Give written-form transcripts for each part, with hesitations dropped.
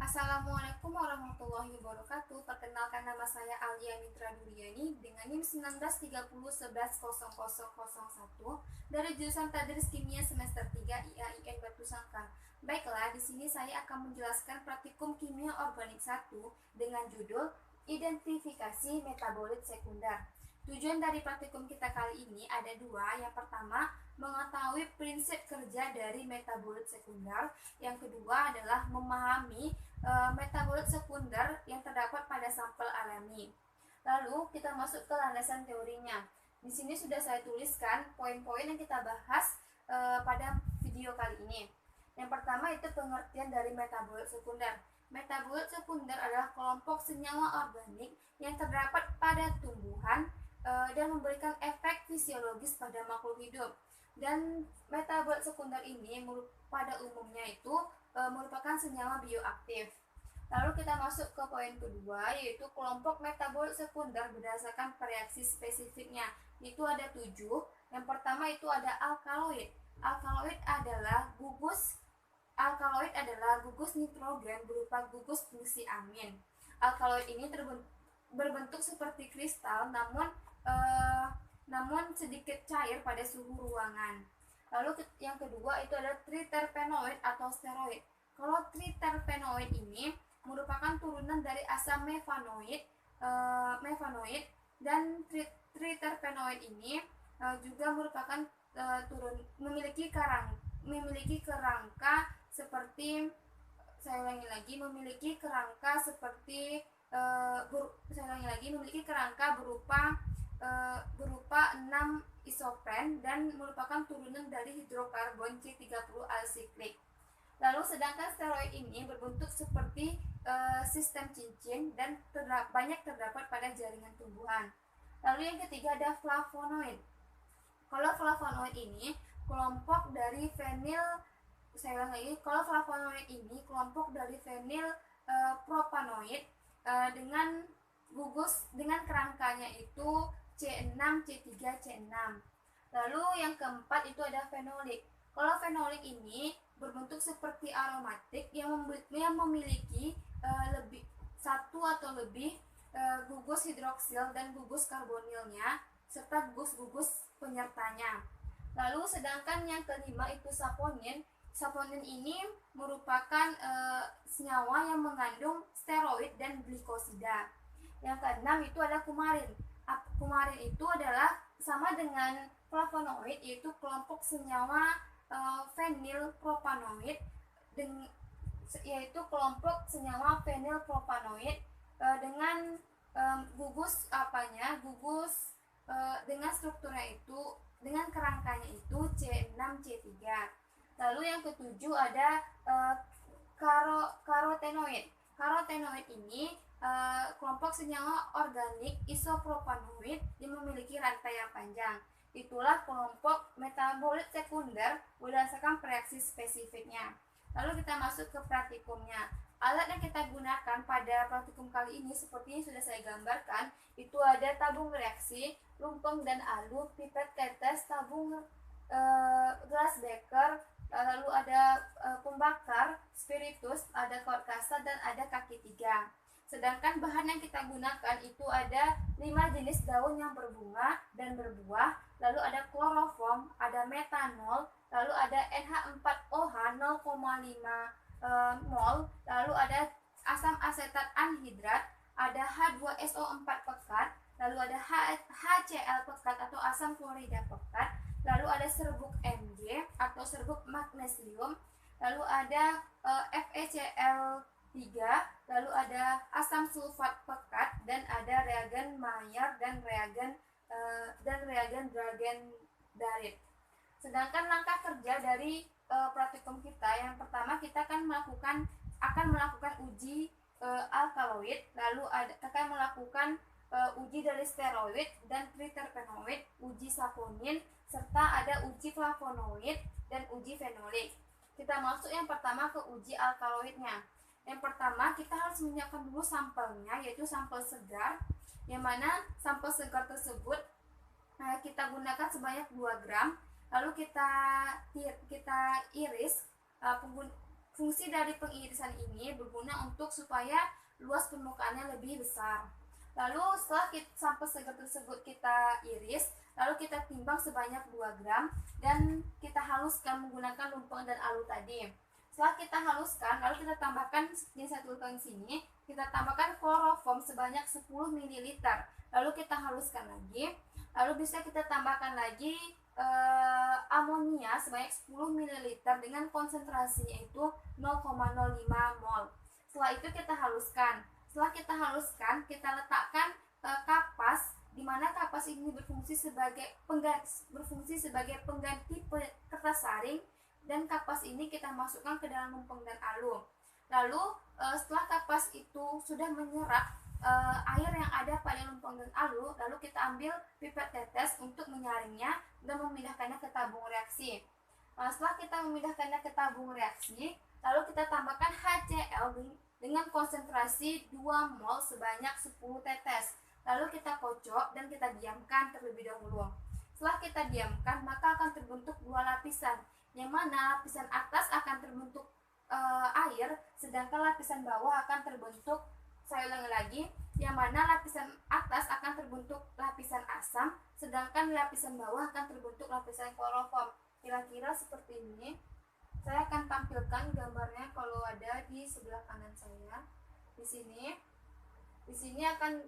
Assalamualaikum warahmatullahi wabarakatuh. Perkenalkan, nama saya Alia Mitra Duryani dengan NIM 1930110001 dari jurusan Tadris Kimia semester 3 IAIN Batu Sangkar. Baiklah, di sini saya akan menjelaskan praktikum kimia organik 1 dengan judul Identifikasi Metabolit Sekunder. Tujuan dari praktikum kita kali ini ada dua. Yang pertama, mengetahui prinsip kerja dari metabolit sekunder. Yang kedua adalah memahami metabolit sekunder yang terdapat pada sampel alami. Lalu kita masuk ke landasan teorinya. Di sini sudah saya tuliskan poin-poin yang kita bahas pada video kali ini. Yang pertama itu pengertian dari metabolit sekunder. Metabolit sekunder adalah kelompok senyawa organik yang terdapat pada tumbuhan dan memberikan efek fisiologis pada makhluk hidup. Dan metabolit sekunder ini pada umumnya itu merupakan senyawa bioaktif. Lalu kita masuk ke poin kedua, yaitu kelompok metabolit sekunder berdasarkan reaksi spesifiknya. Itu ada 7. Yang pertama itu ada alkaloid. Alkaloid adalah gugus nitrogen berupa gugus fungsi amin. Alkaloid ini berbentuk seperti kristal, namun sedikit cair pada suhu ruangan. Lalu yang kedua itu adalah triterpenoid atau steroid. Kalau triterpenoid ini merupakan turunan dari asam mevanoid, dan triterpenoid ini juga merupakan memiliki kerangka seperti berupa 6 isopren dan merupakan turunan dari hidrokarbon C30 alsiklik. Lalu sedangkan steroid ini berbentuk seperti sistem cincin dan banyak terdapat pada jaringan tumbuhan. Lalu yang ketiga ada flavonoid. Kalau flavonoid ini kelompok dari fenil propanoid dengan kerangkanya itu C6, C3, C6. Lalu yang keempat itu ada fenolik. Kalau fenolik ini berbentuk seperti aromatik yang memiliki satu atau lebih gugus hidroksil dan gugus karbonilnya serta gugus-gugus penyertanya. Lalu sedangkan yang kelima itu saponin. Saponin ini merupakan senyawa yang mengandung steroid dan glikosida. Yang keenam itu ada kumarin. Kumarin itu adalah sama dengan flavonoid, yaitu kelompok senyawa fenilpropanoid, dengan dengan strukturnya itu, dengan kerangkanya itu C6, C3. Lalu yang ketujuh ada karotenoid. Karotenoid ini kelompok senyawa organik isopropanoid yang memiliki rantai yang panjang. Itulah kelompok metabolit sekunder berdasarkan reaksi spesifiknya. Lalu kita masuk ke praktikumnya. Alat yang kita gunakan pada praktikum kali ini seperti yang sudah saya gambarkan, itu ada tabung reaksi, lumpeng dan alu, pipet tetes, tabung gelas beker, lalu ada pembakar, spiritus, ada kork kasta dan ada kaki 3. Sedangkan bahan yang kita gunakan itu ada 5 jenis daun yang berbunga dan berbuah, lalu ada kloroform, ada metanol, lalu ada NH4OH 0,5 mol, lalu ada asam asetat anhidrat, ada H2SO4 pekat, lalu ada HCl pekat atau asam klorida pekat, lalu ada serbuk Mg atau serbuk magnesium, lalu ada FeCl3, lalu ada asam sulfat pekat, dan ada reagen Maillard dan reagen Dragen-Darid. Sedangkan langkah kerja dari praktikum kita, yang pertama kita akan melakukan uji alkaloid, lalu akan melakukan uji dari steroid dan triterpenoid, uji saponin, serta ada uji flavonoid dan uji fenolik. Kita masuk yang pertama ke uji alkaloidnya. Yang pertama kita harus menyiapkan dulu sampelnya, yaitu sampel segar, yang mana sampel segar tersebut kita gunakan sebanyak 2 gram. lalu kita iris. Fungsi dari pengirisan ini berguna untuk supaya luas permukaannya lebih besar. Lalu setelah sampel segar tersebut kita iris, lalu kita timbang sebanyak 2 gram dan kita haluskan menggunakan lumpang dan alu tadi. Setelah kita haluskan, lalu kita tambahkan yang saya tuliskan di sini, kita tambahkan kloroform sebanyak 10 ml. Lalu kita haluskan lagi. Lalu bisa kita tambahkan lagi amonia sebanyak 10 ml dengan konsentrasinya itu 0,05 mol. Setelah itu kita haluskan. Setelah kita haluskan, kita letakkan kapas, di mana kapas ini berfungsi sebagai pengganti kertas saring, dan kapas ini kita masukkan ke dalam lumpang dan alu. Lalu setelah kapas itu sudah menyerap air yang ada pada lumpang dan alu, lalu kita ambil pipet tetes untuk menyaringnya dan memindahkannya ke tabung reaksi. Setelah kita memindahkannya ke tabung reaksi, lalu kita tambahkan HCl dengan konsentrasi 2 mol sebanyak 10 tetes. Lalu kita kocok dan kita diamkan terlebih dahulu. Setelah kita diamkan, maka akan terbentuk 2 lapisan, yang mana lapisan atas akan terbentuk air, sedangkan lapisan bawah akan terbentuk, saya ulangi lagi, yang mana lapisan atas akan terbentuk lapisan asam, sedangkan lapisan bawah akan terbentuk lapisan kloroform. Kira-kira seperti ini. Saya akan tampilkan gambarnya kalau ada di sebelah kanan saya. Di sini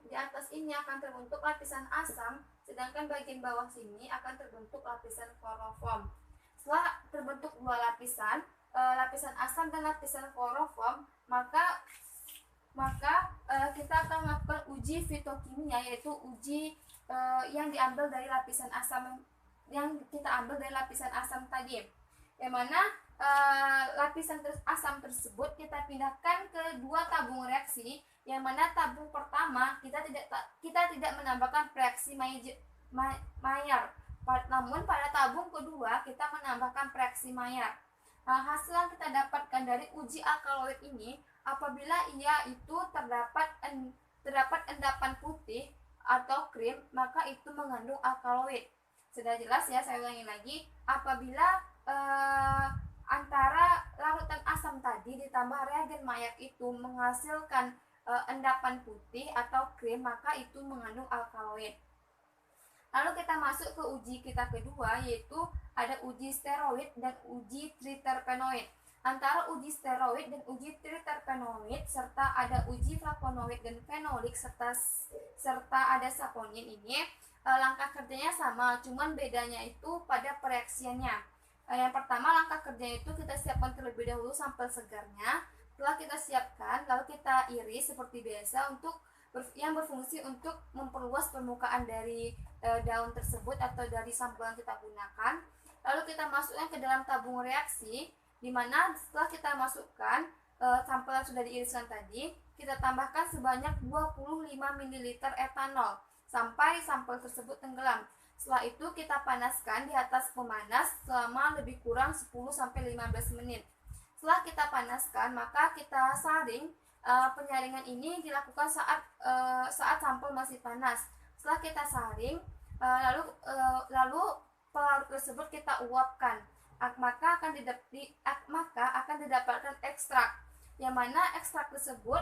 di atas ini akan terbentuk lapisan asam, sedangkan bagian bawah sini akan terbentuk lapisan kloroform. Setelah terbentuk 2 lapisan, lapisan asam dan lapisan kloroform, maka kita akan melakukan uji fitokimia, yaitu uji yang diambil dari lapisan asam tadi, yang mana lapisan asam tersebut kita pindahkan ke 2 tabung reaksi, yang mana tabung pertama kita tidak menambahkan reaksi Maillard, namun pada tabung kedua kita menambahkan reaksi Maillard. Hasil yang kita dapatkan dari uji alkaloid ini, apabila ia itu terdapat endapan putih atau krim, maka itu mengandung alkaloid. Sudah jelas ya, saya ulangi lagi. Apabila antara larutan asam tadi ditambah reagen Maillard itu menghasilkan endapan putih atau krim, maka itu mengandung alkaloid. Lalu kita masuk ke uji kita kedua, yaitu ada uji steroid dan uji triterpenoid. Antara uji steroid dan uji triterpenoid serta ada uji flavonoid dan fenolik serta ada saponin ini, langkah kerjanya sama, cuman bedanya itu pada pereaksiannya. Yang pertama, langkah kerjanya itu kita siapkan terlebih dahulu sampel segarnya. Setelah kita siapkan, lalu kita iris seperti biasa yang berfungsi untuk memperluas permukaan dari daun tersebut atau dari sampel yang kita gunakan. Lalu kita masukkan ke dalam tabung reaksi, di mana setelah kita masukkan sampel yang sudah diiriskan tadi, kita tambahkan sebanyak 25 ml etanol sampai sampel tersebut tenggelam. Setelah itu kita panaskan di atas pemanas selama lebih kurang 10-15 menit. Setelah kita panaskan, maka kita saring. Penyaringan ini dilakukan saat sampel masih panas. Setelah kita saring, lalu pelarut tersebut kita uapkan, maka akan didapatkan ekstrak, yang mana ekstrak tersebut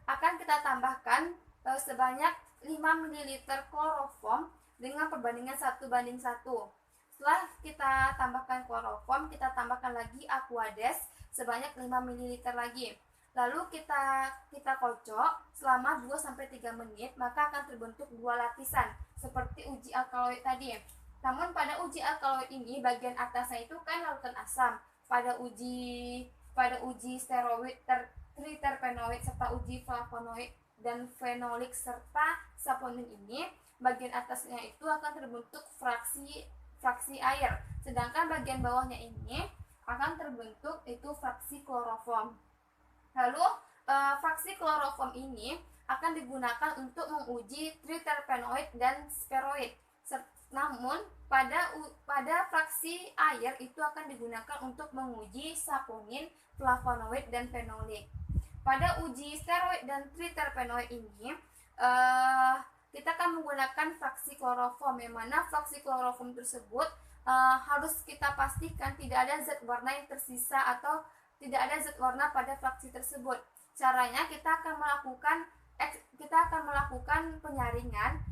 akan kita tambahkan sebanyak 5 ml kloroform dengan perbandingan 1:1. Setelah kita tambahkan kloroform, kita tambahkan lagi aquades sebanyak 5 ml lagi. Lalu kita kocok selama 2-3 menit, maka akan terbentuk 2 lapisan seperti uji alkaloid tadi. Namun pada uji alkaloid ini bagian atasnya itu kan larutan asam. Pada uji steroid, triterpenoid serta uji flavonoid dan fenolik serta saponin ini, bagian atasnya itu akan terbentuk fraksi air, sedangkan bagian bawahnya ini akan terbentuk itu fraksi kloroform. Lalu fraksi kloroform ini akan digunakan untuk menguji triterpenoid dan steroid. Namun pada fraksi air itu akan digunakan untuk menguji saponin, flavonoid dan fenolik. Pada uji steroid dan triterpenoid ini kita akan menggunakan fraksi kloroform, yang mana fraksi kloroform tersebut harus kita pastikan tidak ada zat warna yang tersisa atau tidak ada zat warna pada fraksi tersebut. Caranya kita akan melakukan penyaringan,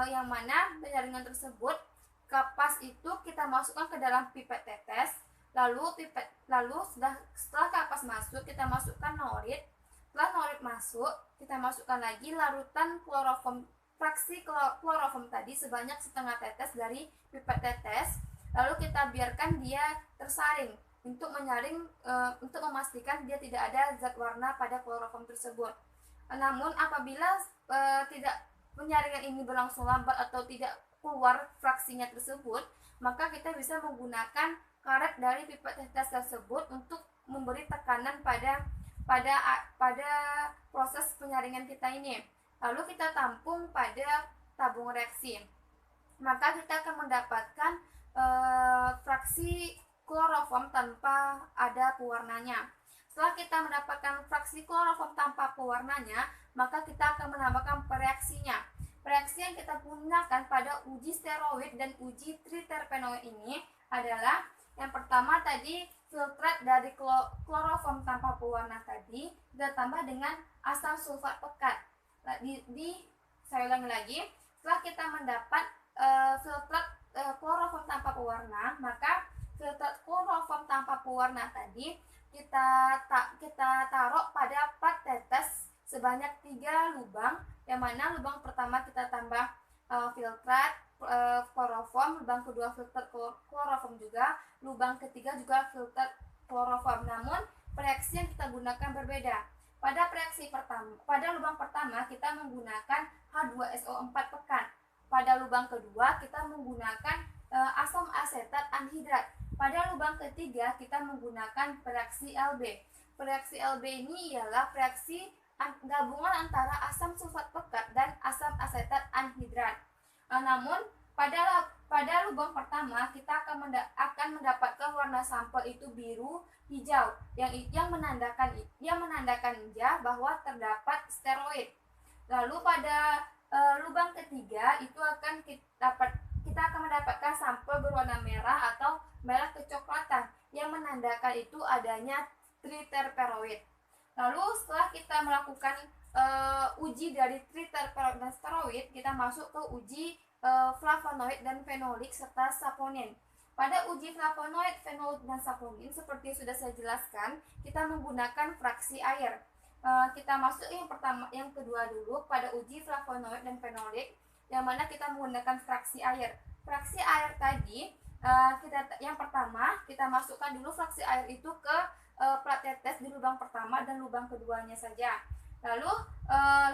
yang mana penyaringan tersebut kapas itu kita masukkan ke dalam pipet tetes, lalu setelah kapas masuk kita masukkan norit. Setelah norit masuk kita masukkan lagi larutan kloroform, fraksi kloroform tadi sebanyak setengah tetes dari pipet tetes, lalu kita biarkan dia tersaring untuk menyaring, untuk memastikan dia tidak ada zat warna pada kloroform tersebut. Namun apabila tidak penyaringan ini berlangsung lambat atau tidak keluar fraksinya tersebut, maka kita bisa menggunakan karet dari pipet tetes tersebut untuk memberi tekanan pada proses penyaringan kita ini. Lalu kita tampung pada tabung reaksi, maka kita akan mendapatkan fraksi kloroform tanpa ada pewarnanya. Setelah kita mendapatkan fraksi kloroform tanpa pewarnanya, maka kita akan menambahkan pereaksinya. Reaksi yang kita gunakan pada uji steroid dan uji triterpenoid ini adalah yang pertama tadi filtrat dari kloroform tanpa pewarna tadi kita tambah dengan asam sulfat pekat. Saya ulangi lagi, setelah kita mendapat filtrat kloroform tanpa pewarna, maka filtrat kloroform tanpa pewarna tadi kita taruh pada 4 tetes sebanyak 3 lubang, yang mana lubang pertama kita tambah filtrat kloroform, lubang kedua filtrat kloroform juga, lubang ketiga juga filtrat kloroform. Namun reaksi yang kita gunakan berbeda. Pada lubang pertama kita menggunakan H2SO4 pekat. Pada lubang kedua kita menggunakan asam asetat anhidrat. Pada lubang ketiga kita menggunakan reaksi LB. Reaksi LB ini ialah reaksi gabungan antara asam sulfat pekat dan asam asetat anhidrat. Namun pada lubang pertama kita akan mendapatkan warna sampel itu biru hijau yang menandakan ya bahwa terdapat steroid. Lalu pada lubang ketiga itu kita akan mendapatkan sampel berwarna merah atau merah kecoklatan yang menandakan itu adanya triterperoid. Lalu setelah kita melakukan uji dari triterperoid dan steroid, kita masuk ke uji flavonoid dan fenolik serta saponin. Pada uji flavonoid, fenolik dan saponin seperti yang sudah saya jelaskan, kita menggunakan fraksi air. Kita masuk yang kedua dulu pada uji flavonoid dan fenolik, yang mana kita menggunakan fraksi air. Fraksi air tadi yang pertama kita masukkan dulu fraksi air itu ke plat tetes di lubang pertama dan lubang keduanya saja. Lalu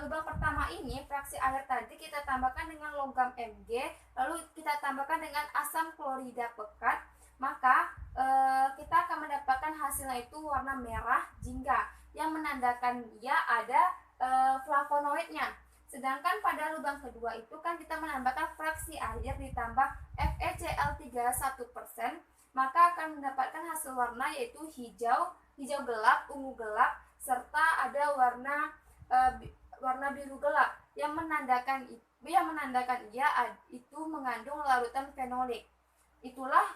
lubang pertama ini fraksi air tadi kita tambahkan dengan logam Mg, lalu kita tambahkan dengan asam klorida pekat, maka kita akan mendapatkan hasilnya itu warna merah jingga yang menandakan dia ada flavonoidnya. Sedangkan pada lubang kedua itu kan kita menambahkan fraksi air ditambah FeCl3 1%, maka akan mendapatkan hasil warna yaitu hijau gelap, ungu gelap, serta ada warna biru gelap yang menandakan ia itu mengandung larutan fenolik. Itulah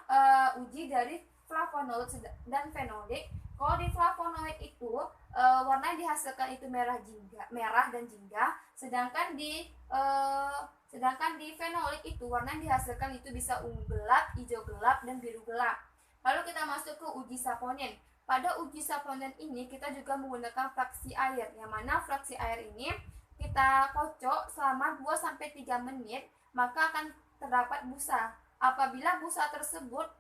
uji dari flavonoid dan fenolik. Kalau di flavonoid itu warna yang dihasilkan itu merah dan jingga, sedangkan di fenolik itu warna yang dihasilkan itu bisa ungu gelap, hijau gelap, dan biru gelap. Lalu kita masuk ke uji saponin. Pada uji saponin ini kita juga menggunakan fraksi air, yang mana fraksi air ini kita kocok selama 2-3 menit, maka akan terdapat busa. Apabila busa tersebut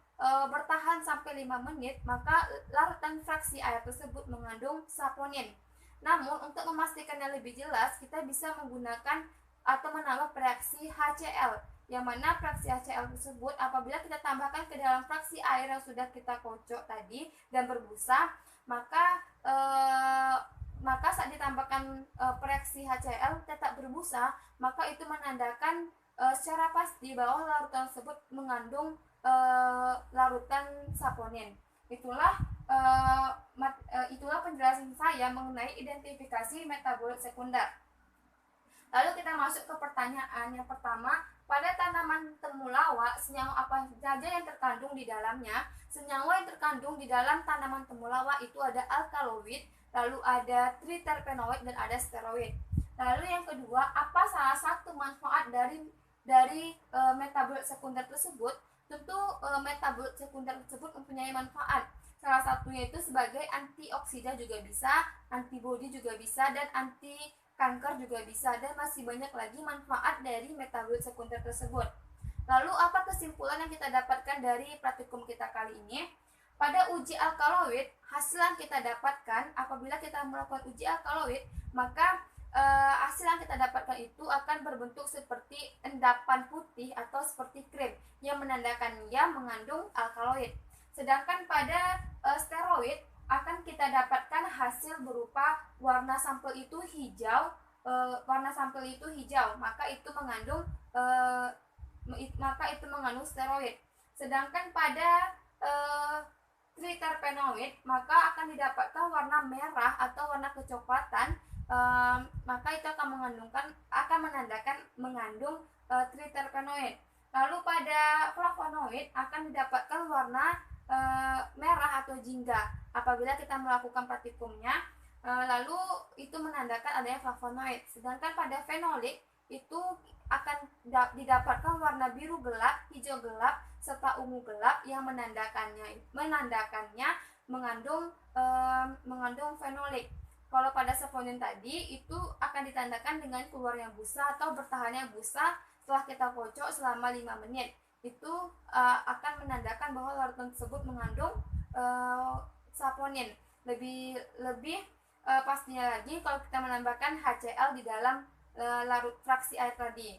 bertahan sampai 5 menit, maka larutan fraksi air tersebut mengandung saponin. Namun untuk memastikannya lebih jelas, kita bisa menggunakan atau menambah reaksi HCl, yang mana fraksi HCl tersebut apabila kita tambahkan ke dalam fraksi air yang sudah kita kocok tadi dan berbusa, maka saat ditambahkan reaksi HCl tetap berbusa, maka itu menandakan secara pasti bahwa larutan tersebut mengandung larutan saponin. Itulah penjelasan saya mengenai identifikasi metabolit sekunder. Lalu kita masuk ke pertanyaan yang pertama. Pada tanaman temulawak, senyawa apa saja yang terkandung di dalamnya? Senyawa yang terkandung di dalam tanaman temulawak itu ada alkaloid, lalu ada triterpenoid dan ada steroid. Lalu yang kedua, apa salah satu manfaat dari metabolit sekunder tersebut? Tentu metabolit sekunder tersebut mempunyai manfaat. Salah satunya itu sebagai antioksida juga bisa, antibodi juga bisa, dan anti kanker juga bisa, dan masih banyak lagi manfaat dari metabolit sekunder tersebut. Lalu apa kesimpulan yang kita dapatkan dari praktikum kita kali ini? Pada uji alkaloid, hasil yang kita dapatkan apabila kita melakukan uji alkaloid, maka hasil yang kita dapatkan itu akan berbentuk seperti endapan putih atau seperti krim yang menandakan ia mengandung alkaloid. Sedangkan pada steroid akan kita dapatkan hasil berupa warna sampel itu hijau, maka itu mengandung steroid. Sedangkan pada triterpenoid maka akan didapatkan warna merah atau warna kecoklatan, maka itu akan menandakan mengandung triterpenoid. Lalu pada flavonoid akan didapatkan warna merah atau jingga apabila kita melakukan praktikumnya, lalu itu menandakan adanya flavonoid. Sedangkan pada fenolik itu akan didapatkan warna biru gelap, hijau gelap, serta ungu gelap yang menandakannya mengandung fenolik. Kalau pada saponin tadi itu akan ditandakan dengan keluarnya busa atau bertahannya busa setelah kita kocok selama 5 menit. Itu akan menandakan bahwa larutan tersebut mengandung saponin. Lebih pastinya lagi kalau kita menambahkan HCl di dalam larut fraksi air tadi.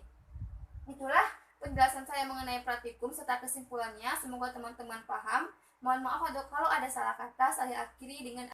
Itulah penjelasan saya mengenai praktikum serta kesimpulannya. Semoga teman-teman paham. Mohon maaf kalau ada salah kata. Saya akhiri dengan